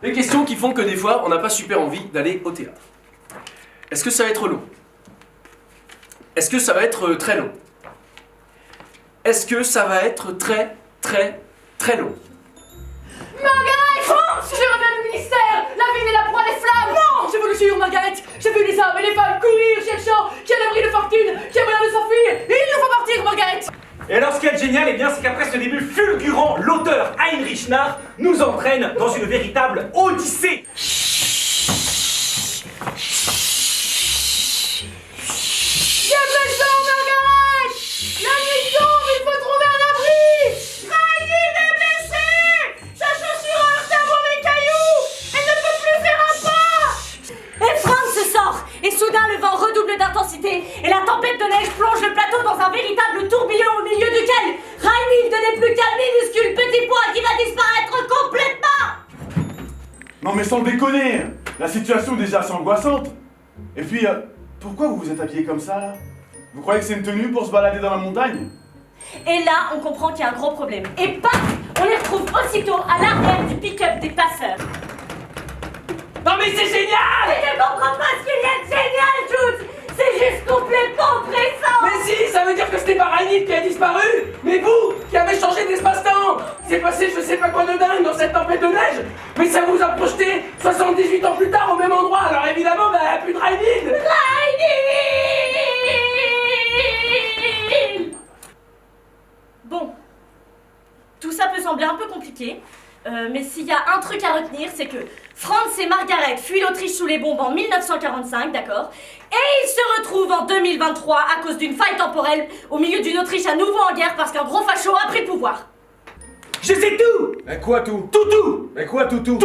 Les questions qui font que des fois, on n'a pas super envie d'aller au théâtre. Est-ce que ça va être long? Est-ce que ça va être très long? Est-ce que ça va être très long? Margaret! France! Je reviens du ministère! La ville est la proie des flammes! Non! J'ai voulu suivre Margaret! J'ai vu les hommes et les femmes courir cherchant qui a l'abri de fortune, qui a moyen de s'enfuir! Et il nous faut partir, Margaret! Et alors ce qui est génial, eh bien, c'est qu'après ce début fulgurant, l'auteur Heinrich Narr nous entraîne dans une véritable odyssée. J'ai besoin, Margaret! La nuit tombe, il faut trouver un abri! Raïd est blessée! Sa chaussure a heurté un mauvais caillou! Elle ne peut plus faire un pas! Et Franz sort, et soudain le vent redouble d'intensité, et la tempête de neige plonge le plateau dans un véritable tourbillon au milieu duquel Reinhild n'est plus qu'un minuscule petit point qui va disparaître complètement. Non mais sans déconner, la situation est déjà assez angoissante. Et puis, pourquoi vous vous êtes habillé comme ça là? Vous croyez que c'est une tenue pour se balader dans la montagne? Et là, on comprend qu'il y a un gros problème. Et paf, on les retrouve aussitôt à l'arrière du pick-up des passeurs. Non mais c'est génial! Mais je comprends pas ce qu'il y a de génial, Jules! C'est juste complètement oppressant! Mais si, ça veut dire que c'était pas Reinhild qui a disparu, mais vous, qui avez changé d'espace-temps. C'est passé je sais pas quoi de dingue dans cette tempête de neige, mais ça vous a projeté 78 ans plus tard au même endroit, alors évidemment, bah, plus de Reinhild. Reinhild! Bon, tout ça peut sembler un peu compliqué, mais s'il y a un truc à retenir, c'est que Franz et Margaret fuient l'Autriche sous les bombes en 1945, d'accord? Et ils se retrouvent en 2023 à cause d'une faille temporelle au milieu d'une Autriche à nouveau en guerre parce qu'un gros facho a pris le pouvoir. Je sais tout! Mais quoi tout? Tout! Mais quoi tout? Tout!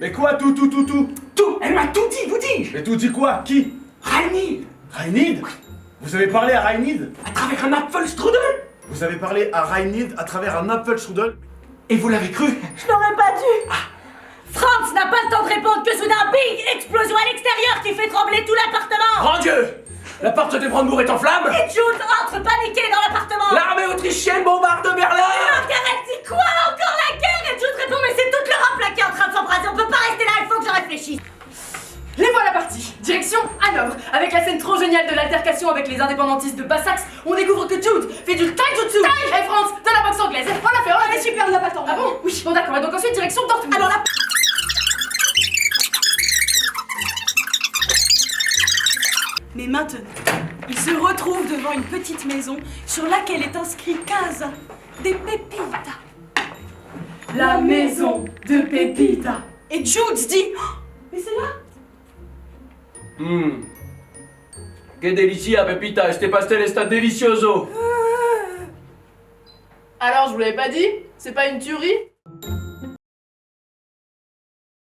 Mais quoi tout? Tout! Elle m'a tout dit, vous dis-je! Mais tout dit quoi? Qui? Reinhild! Reinhild? Vous avez parlé à Reinhild? À travers un Apfelstrudel! Vous avez parlé à Reinhild à travers un Apfelstrudel? Et vous l'avez cru? Je n'aurais pas dû. Franz n'a pas le temps de répondre que soudain, bing, explosion à l'extérieur qui fait trembler tout l'appartement. Grand Dieu! La porte de Brandebourg est en flammes. Et Jules entre paniqué dans l'appartement. L'armée autrichienne bombarde Berlin. Margaret dit quoi? Encore la guerre? Et Jules répond mais c'est toute l'Europe là qui est en train de s'embraser, on peut pas rester là, il faut que je réfléchisse. Les voilà partis! Direction Hanovre! Avec la scène trop géniale de l'altercation avec les indépendantistes de Basse-Saxe, on découvre que Jude fait du taijutsu! Et France, de la boxe anglaise! On l'a fait, on l'a fait! Super, on n'a pas le temps! Ah bon? Oui, bon d'accord, et donc ensuite direction Dortmund! Alors là... Mais maintenant, il se retrouve devant une petite maison sur laquelle est inscrit 15 des pépitas. La maison de Pepita! Et Jude dit oh, mais c'est là. Que delicia, Pepita, este pastel está delicioso. Alors, je vous l'avais pas dit? C'est pas une tuerie?